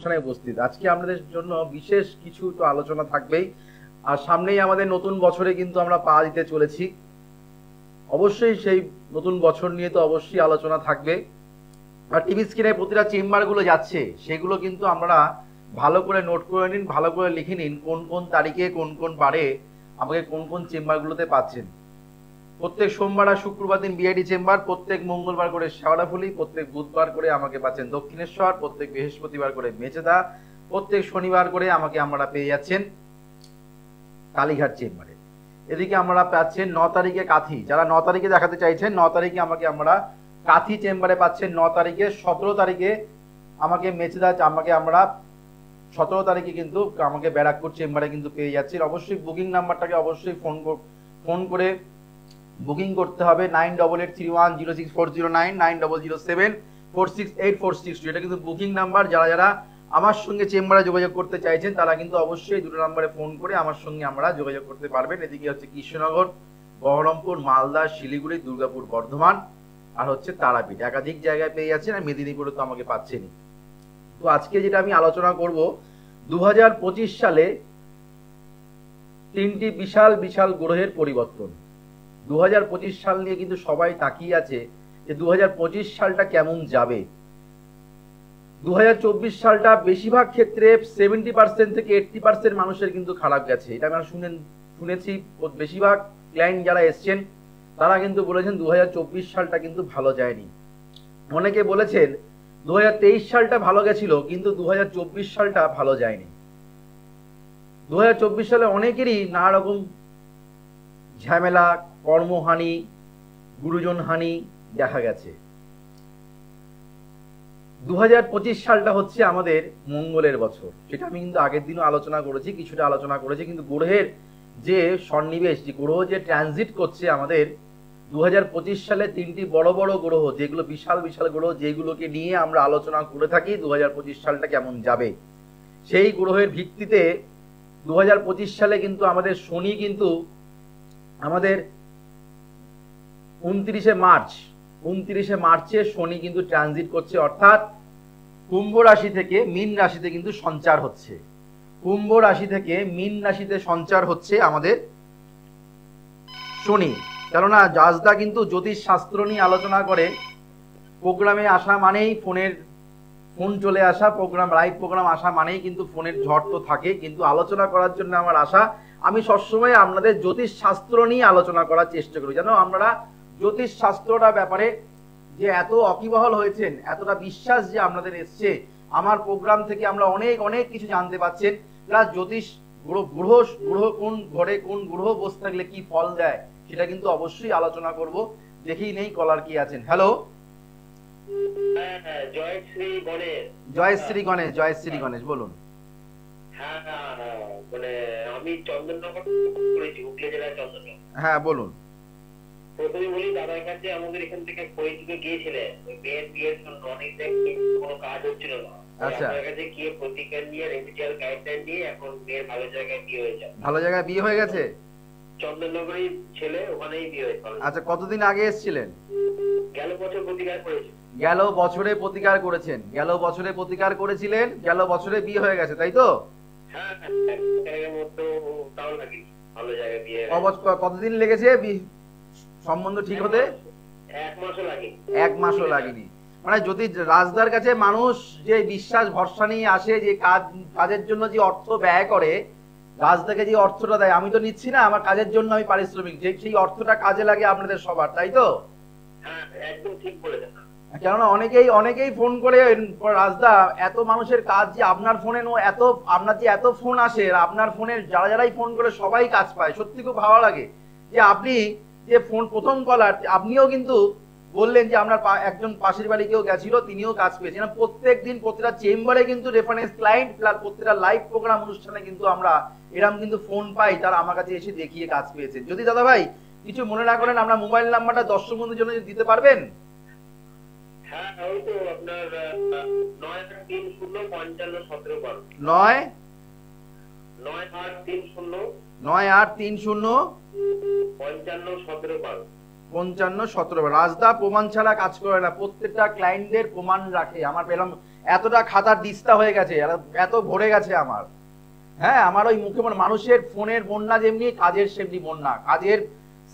অনুষ্ঠানে উপস্থিত। আজকে আপনাদের জন্য বিশেষ কিছু তো আলোচনা থাকবেই, আর সামনেই আমাদের নতুন বছরে কিন্তু আমরা পা দিতে চলেছি। অবশ্যই সেই নতুন বছর নিয়ে তো অবশ্যই আলোচনা থাকবে। আর টিভি স্ক্রিনে প্রতিটা চেম্বারগুলো যাচ্ছে, সেগুলো কিন্তু আমরা ভালো করে নোট করে নিন, ভালো করে লিখে নিন কোন কোন তারিখে কোন কোন বারে আমাকে কোন কোন চেম্বারগুলোতে পাচ্ছেন। প্রত্যেক সোমবার আর শুক্রবার দিন বিআইডি চেম্বার, প্রত্যেক মঙ্গলবার করে শেওড়াফুলি, প্রত্যেক বুধবার করে আমাকে পাচ্ছেন দক্ষিণেশ্বর, প্রত্যেক বৃহস্পতিবার করে মেচেদা, প্রত্যেক শনিবার করে আমাকে আমরা পেয়ে যাচ্ছেন কালীঘাট চেম্বারে। এদিকে আমরা পাচ্ছেন 9 তারিখে কাথি, যারা 9 তারিখে দেখাতে চাইছেন 9 তারিখে আমাকে আমরা কাথি চেম্বারে পাচ্ছেন 9 তারিখে। 17 তারিখে আমাকে মেচেদা, আমাকে আমরা 17 তারিখে কিন্তু আমাকে ব্যারাকপুর চেম্বারে কিন্তু পেয়ে যাচ্ছেন। অবশ্যই বুকিং নাম্বারটাকে অবশ্যই ফোন করে বুকিং করতে হবে 9883106409, 9007468462। এটা কিন্তু বুকিং নাম্বার। যারা যারা আমার সঙ্গে চেম্বারে যোগাযোগ করতে চাইছেন তারা কিন্তু অবশ্যই দুটো নম্বরে ফোন করে আমার সঙ্গে আমরা যোগাযোগ করতে পারবেন। এদিকে হচ্ছে কৃষ্ণনগর, বহরমপুর, মালদা, শিলিগুড়ি, দুর্গাপুর, বর্ধমান আর হচ্ছে তারাপীঠ, একাধিক জায়গায় পেয়ে যাচ্ছেন। আর মেদিনীপুরে তো আমাকে পাচ্ছেনই। তো আজকে যেটা আমি আলোচনা করব, 2025 সালে তিনটি বিশাল বিশাল গ্রহের পরিবর্তন। 2025 সাল নিয়ে কিন্তু সবাই তাকিয়ে আছে যে 2025 সালটা কেমন যাবে। 2024 সালটা বেশিরভাগ ক্ষেত্রে 70% থেকে 80% মানুষের কিন্তু খারাপ গেছে। এটা আমরা শুনেছি। বেশিরভাগ ক্লায়েন্ট যারা এসছেন তারা কিন্তু বলেছেন 2024 সালটা কিন্তু ভালো যায়নি। অনেকে বলেছেন 2023 সালটা ভালো গেছিল, কিন্তু 2024 সালটা ভালো যায়নি। 2024 সালে অনেকেরই নানা রকম ঝামেলা, কর্মহানি, গুরুজন হানি দেখা গেছে। 2025 সালটা হচ্ছে আমাদের মঙ্গলের বছর, সেটা আমি কিন্তু আগের দিনও আলোচনা করেছি, কিছুটা আলোচনা করেছি। কিন্তু গ্রহের যে সন্নিবেশ, যে গ্রহ যে ট্রানজিট করছে আমাদের 2025 সালে তিনটি বড় বড় গ্রহ, যেগুলো বিশাল বিশাল গ্রহ, যেগুলোকে নিয়ে আমরা আলোচনা করে থাকি 2025 সালটা কেমন যাবে, সেই গ্রহের ভিত্তিতে 2025 সালে কিন্তু আমাদের শনি কিন্তু আমাদের 29শে মার্চে শনি কিন্তু ট্রানজিট করছে, অর্থাৎ কুম্ভ রাশি থেকে মীন রাশিতে কিন্তু সঞ্চার হচ্ছে। কুম্ভ রাশি থেকে মীন রাশিতে সঞ্চার হচ্ছে আমাদের শনি। কেননা জাজদা কিন্তু জ্যোতিষ শাস্ত্র নিয়ে আলোচনা করে। প্রোগ্রামে আসা মানেই ফোন চলে আসা, লাইভ প্রোগ্রাম আসা মানেই কিন্তু ফোনের ঝড় তো থাকে, কিন্তু আলোচনা করার জন্য আমার আশা, আমি সবসময় আপনাদের জ্যোতিষ শাস্ত্র নিয়ে আলোচনা করার চেষ্টা করি। যেন আমরা জ্যোতিষ শাস্ত্রটা ব্যাপারে যে এত অকিবহল হয়েছেন, এতটা বিশ্বাস যে আপনাদের এসছে, আমার প্রোগ্রাম থেকে আমরা অনেক অনেক কিছু জানতে পাচ্ছেন। প্লাস জ্যোতিষ গ্রহ কোন ঘরে কোন গ্রহ বসে থাকলে কি ফল দেয়, সেটা কিন্তু অবশ্যই আলোচনা করব। দেখেই নেই কলার কি আছেন। হ্যালো, জয়শ্রী গণেশ বলুন। আমি চন্দননগর করেছি, হুগলি জেলার চন্দননগর। হ্যাঁ বলুন। প্রথমে বলি, দাদার কাছে আমাদের এখান থেকে পরিচিত গিয়েছিলেন বিয়ের জন্য, অনেকদিন কোনো কাজ হচ্ছিল না। আচ্ছা, আপনার কাছে গিয়ে প্রতিকার নিয়ে রেমিডিয়াল গাইডলাইন নিয়ে এখন মেয়ের ভালো জায়গায় বিয়ে হয়েছে। ভালো জায়গায় বিয়ে হয়ে গেছে? চন্দননগরেই ছেলে, ওখানেই বিয়ে হয়েছে। আচ্ছা, কতদিন আগে এসেছিলেন? গেল বছর প্রতিকার করেছি। গেল বছরে প্রতিকার করেছেন, গেল বছরে প্রতিকার করেছিলেন, গেল বছরে বিয়ে হয়ে গেছে, তাই তো? হ্যাঁ, তাও লাগে ভালো জায়গায় বিয়ে। কতদিন লেগেছে সম্বন্ধ ঠিক হতে? 1 মাসও লাগে। 1 মাসও লাগেনি। মানে যদি রাজদার কাছে মানুষ যে বিশ্বাস ভরসা নিয়ে আসে, যে কাজের জন্য যে অর্থ ব্যয় করে, রাজদাকে যে অর্থটা দেয়, আমি তো নিচ্ছি না, আমার কাজের জন্য আমি পারিশ্রমিক, যে সেই অর্থটা কাজে লাগে আপনাদের সবার, তাই তো? হ্যাঁ, একদম ঠিক বলেছেন। কেননা অনেকেই ফোন করে, রাজদা এত মানুষের কাজ যে আপনার ফোনে আপনার যে এত ফোন আসে, আপনার ফোনে যারাই ফোন করে সবাই কাজ পায়। সত্যি খুব ভালো লাগে যে আপনি যে ফোন প্রথম কলার, আপনিও কিন্তু বললেন যে আপনার একজন পাশের বাড়ি কেউ গেছিল, তিনিও কাজ পেয়েছেন। প্রত্যেক দিন প্রতিটা চেম্বারে কিন্তু রেফারেন্স ক্লায়েন্ট প্লাস প্রতিটা লাইভ প্রোগ্রাম অনুষ্ঠানে কিন্তু আমরা এরকম কিন্তু ফোন পাই, তারা আমার কাছে এসে দেখিয়ে কাজ পেয়েছেন। যদি দাদা ভাই কিছু মনে না করেন, আমরা মোবাইল নাম্বারটা দর্শক বন্ধুর জন্য দিতে পারবেন? হ্যাঁ, ওই তো আপনার 9830551712 9830551712। রাজদা প্রমাণ ছাড়া কাজ করে না, প্রত্যেকটা ক্লায়েন্টদের প্রমাণ রাখে। আমার পেলাম এতটা খাতার দিস্তা হয়ে গেছে, এত ভরে গেছে আমার। হ্যাঁ, আমার ওই মুখে মানুষের ফোনের বন্যা যেমনি, কাজের সেমনি বন্যা, কাজের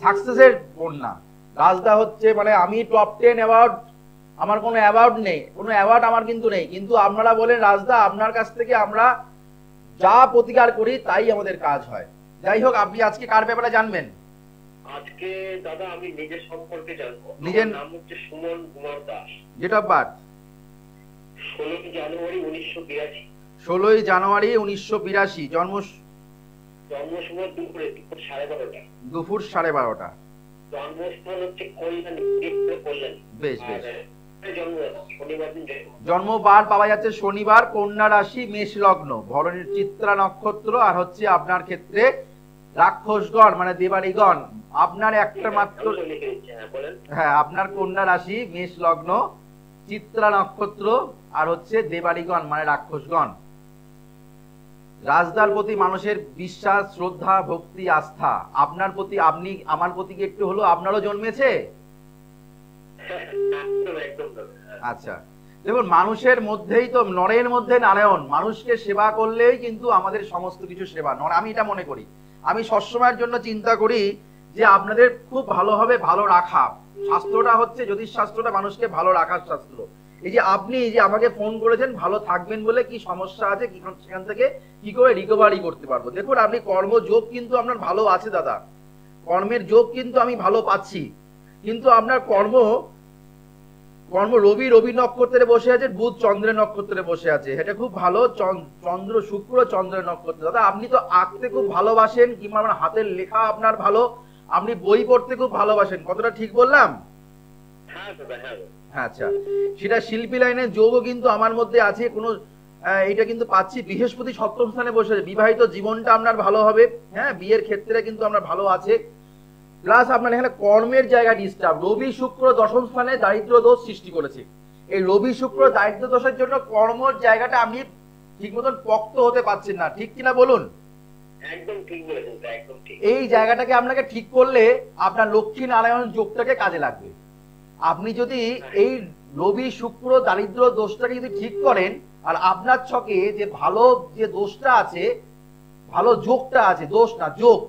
সাকসেসের বন্যা। রাজদা হচ্ছে মানে আমি টপ 10 অ্যাওয়ার্ড, আমার কোনো অ্যাওয়ার্ড নেই, কোনো অ্যাওয়ার্ড আমার কিন্তু নেই, কিন্তু আপনারা বলেন রাজদা আপনার কাছ থেকে আমরা যা প্রতিকার করি তাই আমাদের কাজ হয়। যাই হোক, আপনি আজকে কার ব্যাপারে জানবেন? আজকে দাদা আমি নিজের সম্পর্কে জানবো। নিজের নাম হচ্ছে Suman Kumar Das. Date of birth 16 January 1982। 16 January 1982। জন্ম সময় দুপুর 12:30। দুপুর 12:30। জন্মস্থান হচ্ছে কল্যাণী, কল্যাণী। বেশ বেশ। জন্ম শনিবার দিন জন্মবার পাওয়া যাচ্ছে শনিবার, কন্যা রাশি, মেষ লগ্ন, ভরণীর চিত্রা নক্ষত্র, আর হচ্ছে আপনার ক্ষেত্রে রাক্ষসগণ মানে দেবাড়িগণ। আপনার একটা মাত্র, হ্যাঁ আপনার কন্যা রাশি, মেষ লগ্ন, চিত্রা নক্ষত্র, আর হচ্ছে দেবাড়িগণ মানে রাক্ষসগণ। রাজদার প্রতি মানুষের বিশ্বাস, শ্রদ্ধা, ভক্তি, আস্থা। আপনার প্রতি, আপনি আমার প্রতি কি একটু হলো আপনারও জন্মেছে? আচ্ছা, দেখুন মানুষের মধ্যেই তো, নরের মধ্যে নারায়ণ। মানুষকে সেবা করলেই কিন্তু আমাদের সমস্ত কিছু সেবা। আমি এটা মনে করি, আমি সবসময়ের জন্য চিন্তা করি যে আপনাদের খুব ভালো হবে, ভালো রাখা। শাস্ত্রটা হচ্ছে জ্যোতিষ শাস্ত্রটা মানুষকে ভালো রাখার শাস্ত্র। এই যে আপনি যে আমাকে ফোন করেছেন ভালো থাকবেন বলে, কি সমস্যা আছে, কি সেখান থেকে কি করে রিকভারি করতে পারবো। দেখুন আপনি কর্মযোগ কিন্তু আপনার ভালো আছে দাদা, কর্মের যোগ কিন্তু আমি ভালো পাচ্ছি, কিন্তু আপনার কর্ম রবি নক্ষত্রে বসে আছে, বুধ চন্দ্রের নক্ষত্রে বসে আছে, এটা খুব ভালো। চন্দ্র শুক্র চন্দ্রের নক্ষত্রে। দাদা আপনি তো আঁকতে খুব ভালোবাসেন, কিংবা আমার হাতের লেখা আপনার ভালো, আপনি বই পড়তে খুব ভালোবাসেন, কতটা ঠিক বললাম? হ্যাঁ আচ্ছা, সেটা শিল্পী লাইনের যোগও কিন্তু আমার মধ্যে আছে। কোনো এটা কিন্তু পাচ্ছি। বৃহস্পতি সপ্তম স্থানে বসে আছে, বিবাহিত জীবনটা আপনার ভালো হবে। হ্যাঁ, বিয়ের ক্ষেত্রে কিন্তু আপনার ভালো আছে। প্লাস আপনার এখানে কর্মের জায়গা ডিস্টার্ব। রবি শুক্র দশম স্থানে দারিদ্র দোষ সৃষ্টি করেছে। এই রবি শুক্র দারিদ্র দোষের জন্য কর্মের জায়গাটা আপনি ঠিক মতন পক্ত হতে পারছেন না, ঠিক কিনা বলুন? একদম ঠিক বলেছেন, একদম ঠিক। এই জায়গাটাকে আপনাকে ঠিক করলে আপনার লক্ষ্মী নারায়ণ যোগটাকে কাজে লাগবে। আপনি যদি এই রবি শুক্র দারিদ্র দোষটাকে যদি ঠিক করেন, আর আপনার ছকে যে ভালো যে দোষটা আছে, ভালো যোগটা আছে, দোষ না যোগ,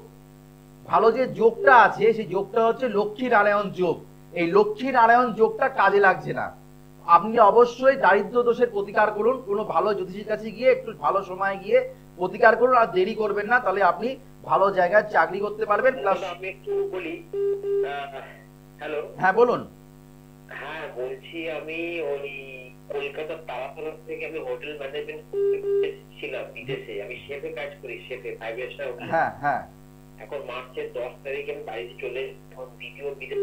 ভালো যে যোগটা আছে সেই যোগটা হচ্ছে লক্ষ্মী নারায়ণ যোগ। এই লক্ষ্মী নারায়ণ যোগটা কাজে লাগছে না। আপনি অবশ্যই দারিদ্র দোষের প্রতিকার করুন, কোনো ভালো জ্যোতিষীর কাছে গিয়ে একটু ভালো সময় গিয়ে প্রতিকার করুন, আর দেরি করবেন না, তাহলে আপনি ভালো জায়গায় চাকরি করতে পারবেন। প্লাস আমি একটু বলি। হ্যালো, হ্যাঁ বলুন। হ্যাঁ বলছি, আমি ওই কলকাতার তারাতলা থেকে আমি হোটেল ম্যানেজমেন্ট ছিলাম বিদেশে। আমি শেফে কাজ করি, শেফে 5 স্টার হোটেল। হ্যাঁ হ্যাঁ। এখন মার্চের 10 তারিখে আমি বাড়িতে চলে, এখন দ্বিতীয় বিদেশ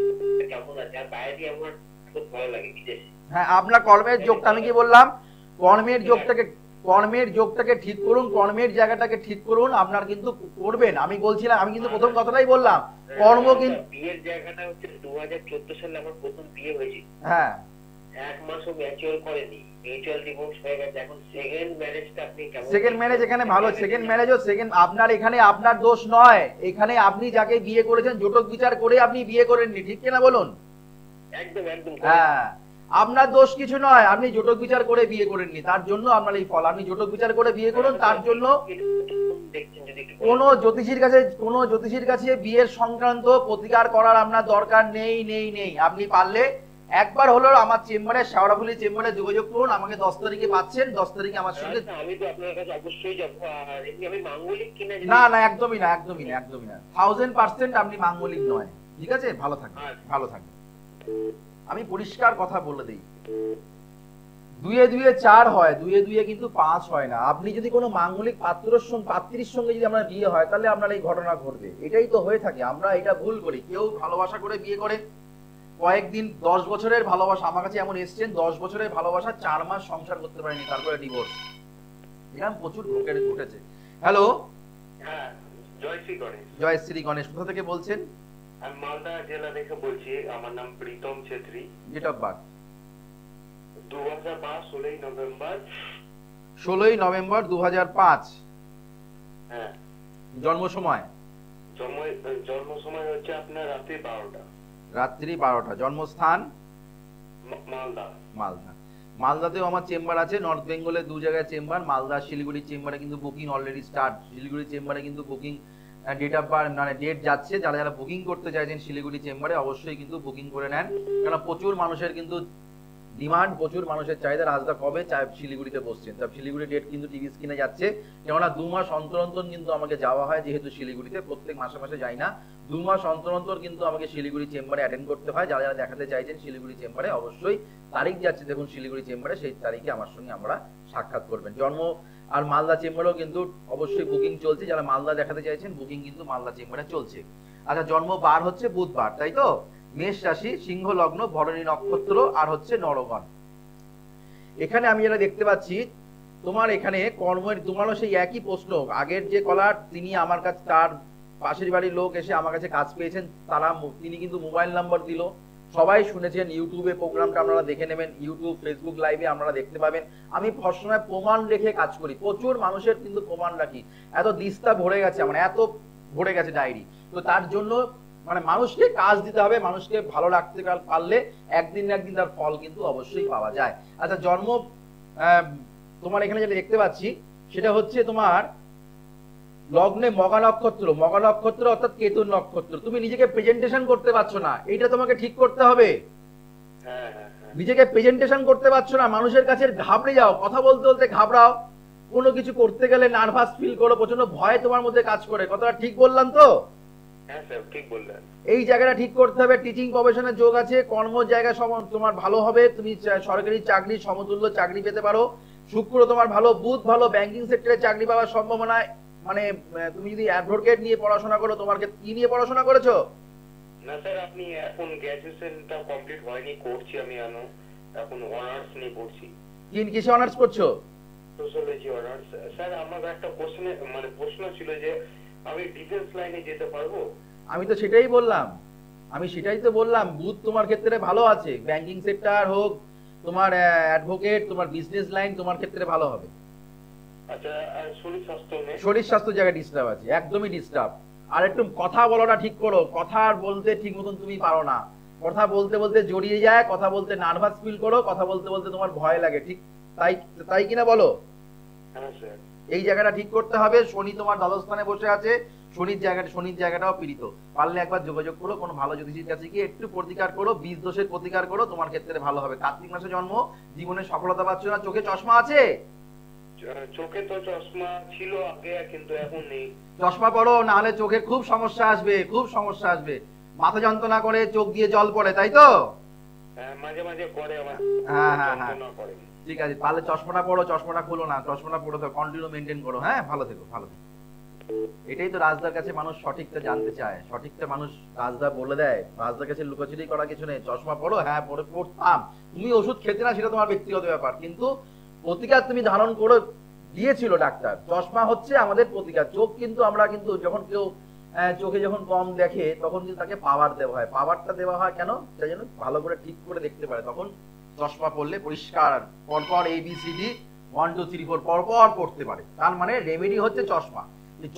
কেমন আছে, আর বাইরে আমার খুব ভালো লাগে বিদেশে। হ্যাঁ, আপনার কর্মের যোগটা আমি কি বললাম, কর্মের যোগটাকে ঠিক করুন, কর্মের জায়গাটাকে ঠিক করুন, আপনার কিন্তু করবেন। আমি বলছিলাম, আমি কিন্তু প্রথম কথাটাই বললাম, কর্ম কিন্তু বিয়ের জায়গাটা হচ্ছে 2014 সালে আমার প্রথম বিয়ে হয়েছিল। হ্যাঁ, 1 মাসও ম্যাচিওর করেনি, মিউচুয়াল ডিভোর্স হয়ে গেছে। এখন সেকেন্ড ম্যারেজটা আপনি কেমন? সেকেন্ড ম্যারেজ এখানে ভালো, সেকেন্ড ম্যারেজও আপনার এখানে আপনার দোষ নয়। এখানে আপনি যাকে বিয়ে করেছেন জটক বিচার করে আপনি বিয়ে করেননি, ঠিক কিনা বলুন? একদম একদম। হ্যাঁ, আপনার দোষ কিছু নয়, আপনি জটক বিচার করে বিয়ে করেননি, তার জন্য আপনার এই ফল। আপনি জটক বিচার করে বিয়ে করুন, তার জন্য কোনো জ্যোতিষীর কাছে বিয়ের সংক্রান্ত প্রতিকার করার আপনার দরকার নেই নেই নেই। আপনি পারলে একবার হলো আমার চেম্বারে, শেওড়াফুলি চেম্বারে যোগাযোগ করুন। আমাকে 10 তারিখে পাচ্ছেন, 10 তারিখে আমার সঙ্গে। আমি তো আপনার কাছে অবশ্যই যাব। আর এমনি আমি মাঙ্গলিক কিনা? না না, একদমই না, একদমই না, একদমই না, 1000% আপনি মাঙ্গলিক নয়। ঠিক আছে, ভালো থাকবেন, ভালো থাকবেন। আমি পরিষ্কার কথা বলে দিই, 2 2 4 হয়, 2 2 কিন্তু 5 হয় না। আপনি যদি কোনো মাঙ্গলিক পাত্রীর সঙ্গে যদি আপনার বিয়ে হয়, তাহলে আপনার এই ঘটনা ঘটবে। এটাই তো হয়ে থাকে, আমরা এটা ভুল করি। কেউ ভালোবাসা করে বিয়ে করে, কয়েকদিন 10 বছরের ভালোবাসা, আমার কাছে এমন এসছেন 10 বছরের ভালোবাসা, 4 মাস সংসার করতে পারেনি, তারপরে ডিভোর্স। এরকম প্রচুর ঘটেছে। হ্যালো, হ্যাঁ, জয়শ্রী গণেশ। জয়শ্রী গণেশ, কোথা থেকে বলছেন? আমি মালদা জেলা থেকে বলছি। আমার নাম Pritam Chhetri. Date of birth 2005 16 November. 16 November 2005। হ্যাঁ। জন্ম সময়? জন্ম সময় হচ্ছে আপনার রাত্রি 12টা। রাত্রি 12টা। জন্মস্থান? মালদা। মালদাতেও আমার চেম্বার আছে, নর্থ বেঙ্গলে 2 জায়গায় চেম্বার, মালদা শিলিগুড়ি চেম্বারে কিন্তু বুকিং অলরেডি স্টার্ট। শিলিগুড়ি চেম্বারে কিন্তু বুকিং ডেট অফ বার্থ মানে ডেট যাচ্ছে। যারা যারা বুকিং করতে চাইছেন শিলিগুড়ি চেম্বারে অবশ্যই কিন্তু বুকিং করে নেন, কারণ প্রচুর মানুষের কিন্তু ডিমান্ড, প্রচুর মানুষের চাহিদা। রাজদা কবে শিলিগুড়িতে বসছেন, তা শিলিগুড়ি ডেট কিন্তু টিভি স্ক্রিনে যাচ্ছে। কেননা 2 মাস অন্তর অন্তর কিন্তু আমাকে যাওয়া হয়, যেহেতু শিলিগুড়িতে প্রত্যেক মাসে মাসে যাই না, 2 মাস অন্তর অন্তর কিন্তু আমাকে শিলিগুড়ি চেম্বারে অ্যাটেন্ড করতে হয়। যারা যারা দেখাতে চাইছেন শিলিগুড়ি চেম্বারে অবশ্যই তারিখ যাচ্ছে দেখুন শিলিগুড়ি চেম্বারে, সেই তারিখে আমার সঙ্গে আমরা সাক্ষাৎ করবেন। জন্ম আর মালদা চেম্বারেও কিন্তু অবশ্যই বুকিং চলছে, যারা মালদা দেখাতে চাইছেন বুকিং কিন্তু মালদা চেম্বারে চলছে। আচ্ছা, জন্ম বার হচ্ছে বুধবার, তাই তো? মেষ রাশি, সিংহ লগ্ন, ভরণী নক্ষত্র, আর হচ্ছে নরগণ। এখানে আমি যেটা দেখতে পাচ্ছি তোমার এখানে কর্মের, তোমারও সেই একই প্রশ্ন। আগের যে কলার তিনি আমার কাছে, তার পাশের বাড়ির লোক এসে আমার কাছে কাজ পেয়েছেন, তিনি কিন্তু মোবাইল নাম্বার দিল, সবাই শুনেছেন। ইউটিউবে প্রোগ্রামটা আপনারা দেখে নেবেন, ইউটিউব ফেসবুক লাইভে আপনারা দেখতে পাবেন। আমি সবসময় প্রমাণ রেখে কাজ করি, প্রচুর মানুষের কিন্তু প্রমাণ রাখি। এত দিস্তা ভরে গেছে আমার, এত ভরে গেছে ডায়েরি। তো তার জন্য মানে মানুষকে কাজ দিতে হবে, মানুষকে ভালো রাখতে পারলে একদিন না একদিন তার ফল কিন্তু অবশ্যই পাওয়া যায়। আচ্ছা, জন্ম তোমার এখানে যেটা দেখতে পাচ্ছি সেটা হচ্ছে তোমার লগ্নে মগা নক্ষত্র, মগা নক্ষত্র অর্থাৎ কেতুর নক্ষত্র। তুমি নিজেকে প্রেজেন্টেশন করতে পারছো না, এইটা তোমাকে ঠিক করতে হবে। নিজেকে প্রেজেন্টেশন করতে পারছো না, মানুষের কাছে ঘাবড়ে যাও, কথা বলতে বলতে ঘাবড়াও, কোনো কিছু করতে গেলে নার্ভাস ফিল করো, প্রচন্ড ভয় তোমার মধ্যে কাজ করে। কথাটা ঠিক বললাম তো? হ্যাঁ স্যার, ঠিক বললেন। এই জায়গাটা ঠিক করতে হবে। টিচিং প্রফেশনের যোগ আছে, কর্ম জায়গা তোমার ভালো হবে, তুমি সরকারি চাকরি সমতুল্য চাকরি পেতে পারো। শুক্র তোমার ভালো, বুধ ভালো, ব্যাংকিং সেক্টরে চাকরি পাওয়ার সম্ভাবনা। মানে তুমি যদি অ্যাডভোকেট নিয়ে পড়াশোনা করো, তোমার কি নিয়ে পড়াশোনা করেছো? না স্যার, আপনি এখন গ্র্যাজুয়েশনটা কমপ্লিট হয়নি, করছি আমি এখন অনার্স নিয়ে পড়ছি। কিসে অনার্স করছো? Sociology honours. স্যার, আমার একটা প্রশ্ন ছিল যে আমি ডিফেন্স লাইনে যেতে পারবো? আমি তো সেটাই বললাম, বুধ তোমার ক্ষেত্রে ভালো আছে, ব্যাংকিং সেক্টর হোক, তোমার অ্যাডভোকেট, তোমার বিজনেস লাইন তোমার ক্ষেত্রে ভালো হবে। আচ্ছা, আর শরীর স্বাস্থ্য জায়গায় ডিস্টার্ব আছে, একদমই ডিস্টার্ব। আর একটু কথা বলাটা ঠিক করো, কথা বলতে ঠিক মতন তুমি পারো না, কথা বলতে বলতে জড়িয়ে যায়, কথা বলতে নার্ভাস ফিল করো, কথা বলতে বলতে তোমার ভয় লাগে, ঠিক তাই কিনা বলো? হ্যাঁ স্যার। এই জায়গাটা ঠিক করতে হবে। শনি তোমার দ্বাদশ স্থানে বসে আছে, শনির জায়গাটাও পীড়িত। পারলে একবার যোগাযোগ করো কোনো ভালো জ্যোতিষীর কাছে গিয়ে, একটু প্রতিকার করো, বীজ দোষের প্রতিকার করো, তোমার ক্ষেত্রে ভালো হবে। কার্তিক মাসে জন্ম, জীবনে সফলতা পাচ্ছ না। চোখে চশমা আছে? চোখে তো চশমা ছিল আগে, কিন্তু এখন নেই। চশমা পরো, না হলে চোখে খুব সমস্যা আসবে। মাথা যন্ত্রণা করে, চোখ দিয়ে জল পড়ে, তাই তো? মাঝে মাঝে করে আমার। হ্যাঁ, ঠিক আছে, পারলে চশমাটা পড়ো, চশমাটা খুলো না, চশমাটা পড়ো তো কন্টিনিউ মেনটেন করো। হ্যাঁ, ভালো থেকো। এটাই তো রাজদার কাছে মানুষ সঠিকটা জানতে চায়, সঠিকটা মানুষ রাজদা বলে দেয়। রাজদার কাছে লুকোচুরি করা কিছু নেই। চশমা পড়ো, হ্যাঁ পড়তাম। তুমি ওষুধ খেতে না, সেটা তোমার ব্যক্তিগত ব্যাপার, কিন্তু প্রতিকার তুমি ধারণ করে দিয়েছিল ডাক্তার। চশমা হচ্ছে আমাদের প্রতিকার। চোখ কিন্তু আমরা কিন্তু যখন কেউ চোখে যখন কম দেখে, তখন কিন্তু তাকে পাওয়ার দেওয়া হয়। পাওয়ারটা দেওয়া হয় কেন? তাই জন্য ভালো করে ঠিক করে দেখতে পারে। তখন চশমা পড়লে পরিষ্কার পরপর ABCD 1 2 3 4 পরপর পড়তে পারে। তার মানে রেমেডি হচ্ছে চশমা।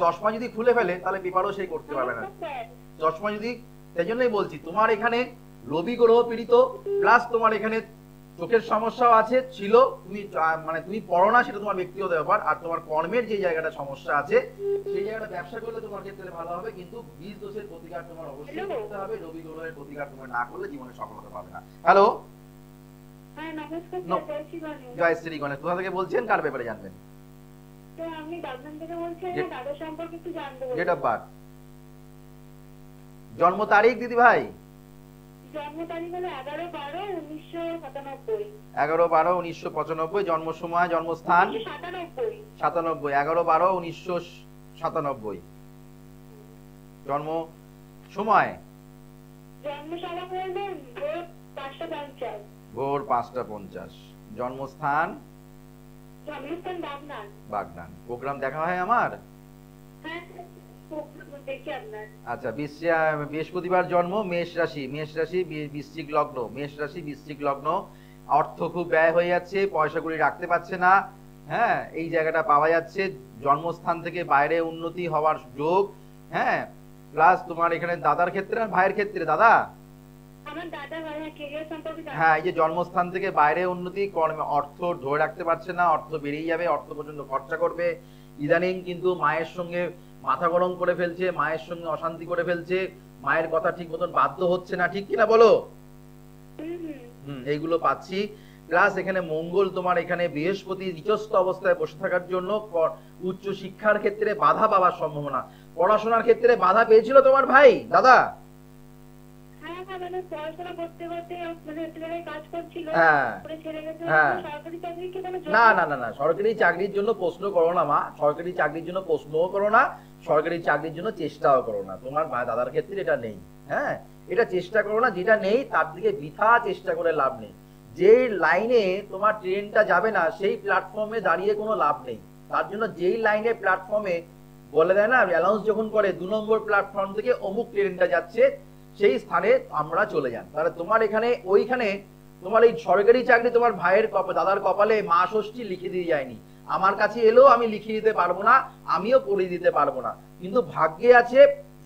চশমা যদি খুলে ফেলে তাহলে পেপারও সেই করতে পারবে না। চশমা যদি, সেই জন্যই বলছি, তোমার এখানে রবি গ্রহ পীড়িত, প্লাস তোমার এখানে চোখের সমস্যাও আছে, ছিল। তুমি পড়ো না, সেটা তোমার ব্যক্তিগত ব্যাপার। আর তোমার কর্মের যে জায়গাটা সমস্যা আছে, সেই জায়গাটা ব্যবসা করলে তোমার ক্ষেত্রে ভালো হবে, কিন্তু বীজ দোষের প্রতিকার তোমার অবশ্যই করতে হবে। রবি গ্রহের প্রতিকার তোমার না করলে জীবনে সফলতা পাবে না। হ্যালো, জয় শ্রী গণেশ। কোথা থেকে বলছেন, কার ব্যাপারে জানবেন? আমি বাগনান থেকে বলছি, আমার দাদা সম্পর্কে একটু জানতে বলছি। ডেট অফ বার্থ, জন্ম তারিখ দিদি ভাই? জন্ম তারিখ হলো 11/12/1997। 11/12/1995। জন্ম সময়, জন্মস্থান? 97। 11/12/1997। জন্ম সময়? ভোর 5টা 50। জন্মস্থান? বাগনান। প্রোগ্রাম দেখা হয় আমার? আচ্ছা, বৃহস্পতিবার জন্ম, মেষ রাশি, বৃশ্চিক লগ্ন। অর্থ খুব ব্যয় হয়ে যাচ্ছে, পয়সা কড়ি রাখতে পারছে না। হ্যাঁ, এই জায়গাটা পাওয়া যাচ্ছে। জন্মস্থান থেকে বাইরে উন্নতি হওয়ার যোগ। হ্যাঁ, প্লাস তোমার এখানে দাদার ক্ষেত্রে আর ভাইয়ের ক্ষেত্রে? দাদা আমার দাদা ভাই কেরিয়ার সম্পর্কে জানতে হ্যাঁ, এই যে জন্মস্থান থেকে বাইরে উন্নতি, কর্মে অর্থ ধরে রাখতে পারছে না, অর্থ বেরিয়ে যাবে, অর্থ পর্যন্ত খরচা করবে। ইদানিং কিন্তু মায়ের সঙ্গে মাথা গরম করে ফেলছে, মায়ের সঙ্গে অশান্তি করে ফেলছে, মায়ের কথা ঠিক মতন বাধ্য হচ্ছে না, ঠিক কিনা বলো? এইগুলো পাচ্ছি। প্লাস এখানে মঙ্গল তোমার এখানে বৃহস্পতি নিচস্থ অবস্থায় বসে থাকার জন্য উচ্চ শিক্ষার ক্ষেত্রে বাধা পাওয়ার সম্ভাবনা। পড়াশোনার ক্ষেত্রে বাধা পেয়েছিল তোমার ভাই দাদা? হ্যাঁ হ্যাঁ, মানে পড়াশোনা করতে করতে মানে একটা জায়গায় কাজ করছিল, হ্যাঁ পরে ছেড়ে গেছে। হ্যাঁ। সরকারি চাকরি কি কোনো না না না না, সরকারি চাকরির জন্য প্রশ্ন করো না মা, সরকারি চাকরির জন্য প্রশ্নও করো না, সরকারি চাকরির জন্য চেষ্টাও করো না। তোমার ভাই দাদার ক্ষেত্রে এটা নেই। হ্যাঁ, এটা চেষ্টা করো না, যেটা নেই তার দিকে বৃথা চেষ্টা করে লাভ নেই। যে লাইনে তোমার ট্রেনটা যাবে না সেই প্ল্যাটফর্মে দাঁড়িয়ে কোনো লাভ নেই। তার জন্য যেই লাইনে প্ল্যাটফর্মে বলে দেয় না, অ্যানাউন্স যখন করে 2 নম্বর প্ল্যাটফর্ম থেকে অমুক ট্রেনটা যাচ্ছে, সেই স্থানে আমরা চলে যান। তাহলে তোমার এখানে ওইখানে তোমার এই সরকারি চাকরি তোমার ভাইয়ের দাদার কপালে মা ষষ্ঠী লিখে দিয়ে যায়নি। আমার কাছে এলেও আমি লিখে দিতে পারবো না, আমিও পড়ে দিতে পারবো না, কিন্তু ভাগ্যে আছে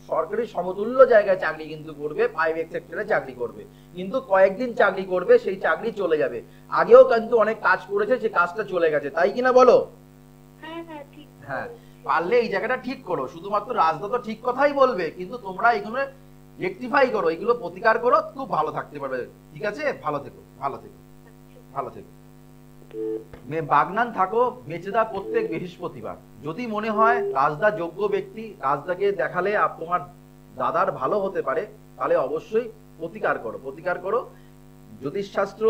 সরকারি সমতুল্য জায়গায় চাকরি কিন্তু করবে, প্রাইভেট সেক্টরে চাকরি করবে, কিন্তু কয়েকদিন চাকরি করবে, সেই চাকরি চলে যাবে। আগেও কিন্তু অনেক কাজ করেছে, যে কাজটা চলে গেছে, তাই কিনা বলো? হ্যাঁ হ্যাঁ ঠিক। হ্যাঁ, পারলে এই জায়গাটা ঠিক করো। শুধুমাত্র রাজদা তো ঠিক কথাই বলবে, কিন্তু তোমরা এখানে রেকটিফাই করো, এগুলো প্রতিকার করো, খুব ভালো থাকতে পারবে। ঠিক আছে, ভালো থেকো, ভালো থেকো, ভালো থেকো। বাগনান থাকো মেচেদা প্রত্যেক বৃহস্পতিবার। যদি মনে হয় রাজদা যোগ্য ব্যক্তি, রাজদাকে দেখালে তোমার দাদার ভালো হতে পারে, তাহলে অবশ্যই প্রতিকার করো, প্রতিকার করো। জ্যোতিষশাস্ত্র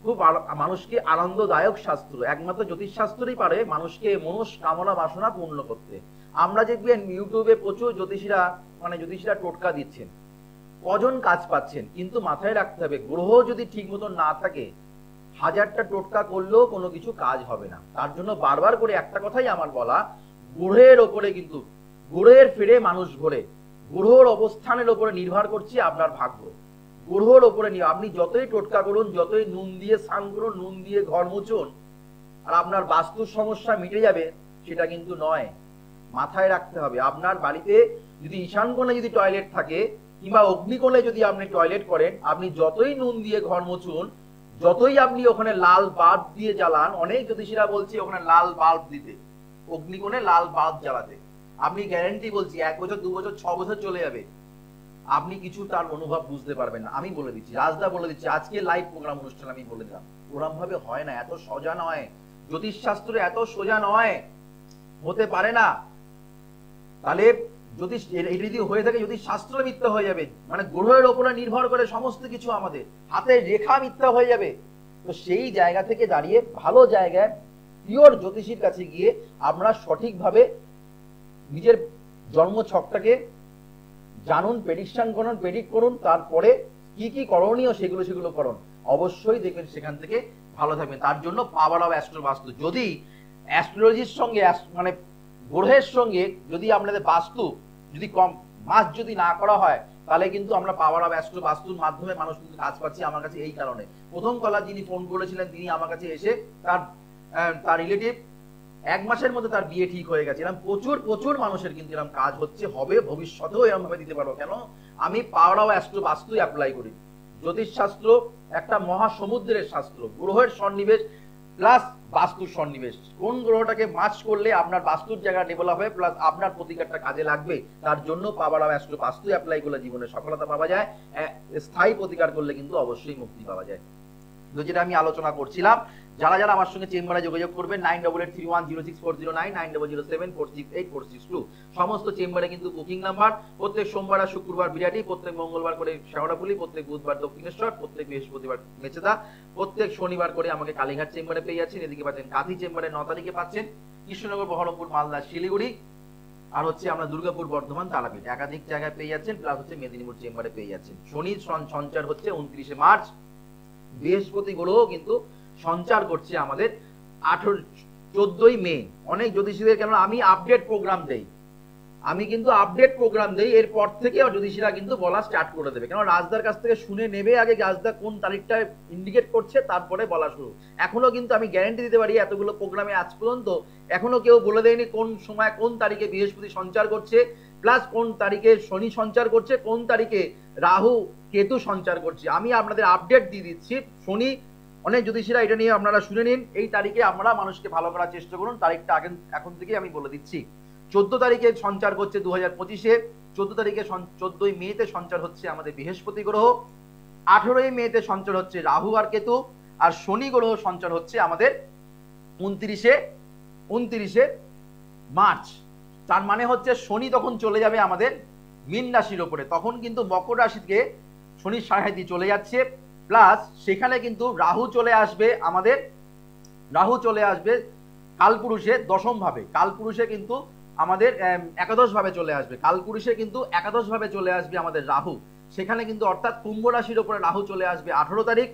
খুব মানুষকে আনন্দদায়ক শাস্ত্র, একমাত্র জ্যোতিষশাস্ত্রই পারে মানুষকে মনস্কামনা বাসনা পূর্ণ করতে। আমরা দেখবেন ইউটিউবে প্রচুর জ্যোতিষীরা টোটকা দিচ্ছেন, কজন কাজ পাচ্ছেন, কিন্তু মাথায় রাখতে হবে গ্রহ যদি ঠিক মতন না থাকে, 1000টা টোটকা করলেও কোনো কিছু কাজ হবে না। তার জন্য বারবার করে একটা কথাই আমার বলা, গ্রহের ওপরে কিন্তু গ্রহের ফিরে মানুষ ঘোরে, গ্রহর অবস্থানের ওপরে নির্ভর করছে আপনার ভাগ্য। গ্রহর ওপরে নিয়ে আপনি যতই টোটকা করুন, যতই নুন দিয়ে স্নান করুন, নুন দিয়ে ঘর মুছুন, আর আপনার বাস্তুর সমস্যা মিটে যাবে সেটা কিন্তু নয়। মাথায় রাখতে হবে, আপনার বাড়িতে যদি ঈশান কোণে যদি টয়লেট থাকে, কিংবা অগ্নিকোণে যদি আপনি টয়লেট করেন, আপনি যতই নুন দিয়ে ঘর মুছুন, যতই আপনি ওখানে লাল বাল্ব দিয়ে জ্বালান, অনেক জ্যোতিষীরা বলছে ওখানে লাল বাল্ব দিতে, অগ্নিকোণে লাল বাল্ব জ্বালাতে, আপনি গ্যারান্টি বলছি 1 বছর 2 বছর 6 বছর চলে যাবে, আপনি কিছু তার অনুভব বুঝতে পারবেন না। আমি বলে দিচ্ছি, রাজদা বলে দিচ্ছি, আজকে লাইভ প্রোগ্রাম অনুষ্ঠান আমি বলে দিলাম, ওরম ভাবে হয় না, এত সোজা নয়, জ্যোতিষ শাস্ত্র এত সোজা নয়, হতে পারে না। তাহলে জ্যোতিষ এটা যদি হয়ে থাকে, জ্যোতিষ শাস্ত্র মিথ্যা হয়ে যাবে, মানে গ্রহের ওপরে নির্ভর করে সমস্ত কিছু, আমাদের হাতের রেখা মিথ্যা হয়ে যাবে। তো সেই জায়গা থেকে দাঁড়িয়ে ভালো জায়গায় পিওর জ্যোতিষীর কাছে গিয়ে আমরা সঠিকভাবে নিজের জন্ম ছকটাকে জানুন, প্রেডিকশন করুন, প্রেডিক্ট করুন, তারপরে কি কি করণীয় সেগুলো করুন, অবশ্যই দেখবেন সেখান থেকে ভালো থাকবেন। তার জন্য পাওয়ার অফ অ্যাস্ট্রো বাস্তু, যদি অ্যাস্ট্রোলজির সঙ্গে মানে গ্রহের সঙ্গে যদি আপনাদের বাস্তু যদি কম মাস যদি না করা হয়, তাহলে কিন্তু আমরা পাওয়ার অফ অ্যাস্ট্রো বাস্তুর মাধ্যমে মানুষ কিন্তু কাজ পাচ্ছি আমার কাছে। এই কারণে প্রথম কলার যিনি ফোন করেছিলেন, তিনি আমার কাছে এসে তার রিলেটিভ 1 মাসের মধ্যে তার বিয়ে ঠিক হয়ে গেছে। এরকম প্রচুর মানুষের কিন্তু এরকম কাজ হচ্ছে, হবে, ভবিষ্যতেও এরকম ভাবে দিতে পারবো। কেন? আমি পাওয়ার অফ অ্যাস্ট্রো বাস্তু অ্যাপ্লাই করি। জ্যোতিষ শাস্ত্র একটা মহাসমুদ্রের শাস্ত্র, গ্রহের সন্নিবেশ প্লাস বাস্তুর সন্নিবেশ, কোন গ্রহটাকে মার্চ করলে আপনার বাস্তুর জায়গা ডেভেলপ হবে, প্লাস আপনার প্রতিকারটা কাজে লাগবে, তার জন্য পাওয়ার অফ অ্যাস্ট্রো বাস্তু অ্যাপ্লাই করলে জীবনে সফলতা পাওয়া যায়, স্থায়ী প্রতিকার করলে কিন্তু অবশ্যই মুক্তি পাওয়া যায়। তো যেটা আমি আলোচনা করছিলাম, যারা আমার সঙ্গে চেম্বারে যোগাযোগ করবেন 9883106409, 9007468462, সমস্ত চেম্বারে কিন্তু বুকিং নাম্বার। প্রত্যেক সোমবার আর শুক্রবার বিরাটি, প্রত্যেক মঙ্গলবার করে শেওড়াফুলি, প্রত্যেক বুধবার দক্ষিণেশ্বর, প্রত্যেক বৃহস্পতিবার মেচেদা, প্রত্যেক শনিবার করে আমাকে কালীঘাট চেম্বারে পেয়ে যাচ্ছেন। এদিকে পাচ্ছেন কাঁথি চেম্বারে 9 তারিখে পাচ্ছেন, কৃষ্ণনগর, বহরমপুর, মালদা, শিলিগুড়ি, আর হচ্ছে আমরা দুর্গাপুর, বর্ধমান, তারাপীঠ, একাধিক জায়গায় পেয়ে যাচ্ছেন। প্লাস হচ্ছে মেদিনীপুর চেম্বারে পেয়ে যাচ্ছেন। শনি সঞ্চার হচ্ছে 29শে মার্চ, বৃহস্পতি গ্রহ কিন্তু সঞ্চার করছে আমাদের 14ই মে। অনেক জ্যোতিষীদের, কেন আমি আপডেট প্রোগ্রাম দেই, আমি কিন্তু আপডেট প্রোগ্রাম দেই, এরপর থেকে জ্যোতিষীরা কিন্তু বলা স্টার্ট করে দেবে, কেন রাজদার কাছ থেকে শুনে নেবে আগে, রাজদা কোন তারিখটা ইন্ডিকেট করছে তারপরে বলা শুরু। এখনো কিন্তু আমি গ্যারান্টি দিতে পারি এতগুলো প্রোগ্রামে আজ পর্যন্ত এখনো কেউ বলে দেয়নি কোন সময় কোন তারিখে বৃহস্পতি সঞ্চার করছে, প্লাস কোন তারিখে শনি সঞ্চার করছে, কোন তারিখে রাহু কেতু সঞ্চার করছে। আমি আপনাদের আপডেট দিয়ে দিচ্ছি। শনি, অনেক জ্যোতিষীরা এটা নিয়ে আপনারা শুনে নিন, এই তারিখে আমরা মানুষকে ভালো করার চেষ্টা করুন। তারিখটা এখন থেকে আমি বলে দিচ্ছি। 14 তারিখে সঞ্চার করছে 2025-এ, 14 তারিখে 14ই মেতে সঞ্চার হচ্ছে আমাদের বৃহস্পতি গ্রহ, 18ই মেতে সঞ্চার হচ্ছে রাহু আর কেতু, আর শনি গ্রহ সঞ্চার হচ্ছে আমাদের 29শে মার্চ। তার মানে হচ্ছে শনি তখন চলে যাবে আমাদের মীন রাশির ওপরে, তখন কিন্তু মকর রাশিতে শনির সাড়ে চলে যাচ্ছে, প্লাস সেখানে কিন্তু রাহু চলে আসবে আমাদের, রাহু চলে আসবে কালপুরুষে দশম ভাবে, কালপুরুষে কিন্তু আমাদের একাদশ ভাবে চলে আসবে, কালপুরুষে কিন্তু একাদশ ভাবে চলে আসবে আমাদের রাহু, সেখানে কিন্তু অর্থাৎ কুম্ভ রাশির উপরে রাহু চলে আসবে 18 তারিখ,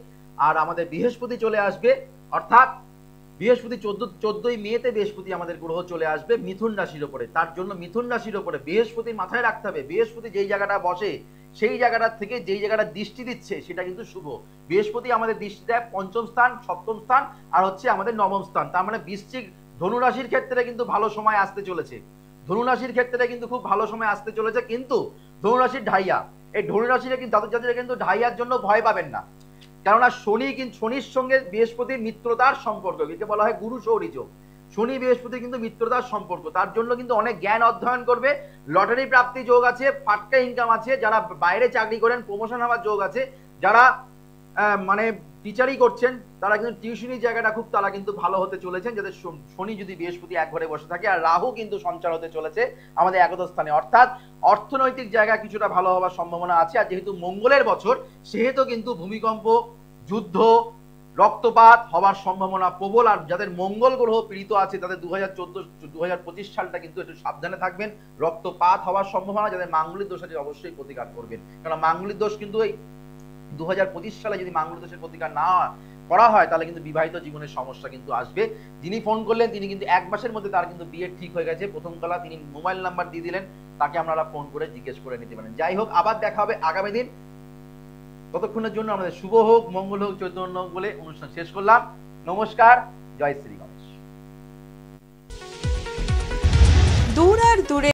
আর আমাদের বৃহস্পতি চলে আসবে, অর্থাৎ বৃহস্পতি 14ই মেতে বৃহস্পতি আমাদের গ্রহ চলে আসবে মিথুন রাশির উপরে। তার জন্য মিথুন রাশির উপরে বৃহস্পতি মাথায় রাখতে হবে, বৃহস্পতি যেই জায়গাটা বসে সেই জায়গাটা থেকে যেই জায়গাটা দৃষ্টি দিচ্ছে সেটা কিন্তু শুভ। বৃহস্পতি আমাদের দৃষ্টি দেয় পঞ্চম স্থান, সপ্তম স্থান আর হচ্ছে আমাদের নবম স্থান। তার মানে বৃশ্চিক ধনুরাশির ক্ষেত্রে কিন্তু ভালো সময় আসতে চলেছে, ধনুরাশির ক্ষেত্রে কিন্তু খুব ভালো সময় আসতে চলেছে। কিন্তু ধনুরাশির ঢাইয়া, এই ধনুরাশিরা কিন্তু জাতক কিন্তু ঢাইয়ার জন্য ভয় পাবেন না, কেননা শনির সঙ্গে বৃহস্পতির মিত্রতার সম্পর্ক, একে বলা হয় গুরু সৌরি যোগ। শনি বৃহস্পতি কিন্তু মিত্রতার সম্পর্ক, তার জন্য কিন্তু অনেক জ্ঞান অধ্যয়ন করবে, লটারি প্রাপ্তি যোগ আছে, ফাটকা ইনকাম আছে, যারা বাইরে চাকরি করেন প্রমোশন হওয়ার যোগ আছে, যারা মানে টিচারই করছেন তারা কিন্তু টিউশনির জায়গাটা খুব তারা কিন্তু ভালো হতে চলেছেন, যাদের শনি যদি বৃহস্পতি এক ঘরে বসে থাকে, আর রাহু কিন্তু সঞ্চার হতে চলেছে আমাদের একাদশ স্থানে, অর্থাৎ অর্থনৈতিক জায়গায় কিছুটা ভালো হওয়ার সম্ভাবনা আছে। আর যেহেতু মঙ্গলের বছর সেহেতু কিন্তু ভূমিকম্প, যুদ্ধ, রক্তপাত হওয়ার সম্ভাবনা প্রবল। আর যাদের মঙ্গল গ্রহ পীড়িত আছে তাদের 2025 সালটা কিন্তু একটু সাবধানে থাকবেন, রক্তপাত হওয়ার সম্ভাবনা। যাদের মাঙ্গলিক দোষ আছে অবশ্যই প্রতিকার করবেন, কারণ মাঙ্গলিক দোষ কিন্তু এই 2025 সালে যদি মাঙ্গলিক দোষের প্রতিকার না করা হয় তাহলে কিন্তু বিবাহিত জীবনের সমস্যা কিন্তু আসবে। যিনি ফোন করলেন তিনি কিন্তু 1 মাসের মধ্যে তার কিন্তু বিয়ে ঠিক হয়ে গেছে, প্রথম তলা তিনি মোবাইল নাম্বার দিয়ে দিলেন, তাকে আপনারা ফোন করে জিজ্ঞেস করে নিতে পারেন। যাই হোক, আবার দেখা হবে আগামী দিন, ততক্ষণের জন্য আমাদের শুভ হোক, মঙ্গল হোক, চৈতন্য হোক বলে অনুষ্ঠান শেষ করলাম। নমস্কার, জয় শ্রী গণেশ। দূর আর দূরে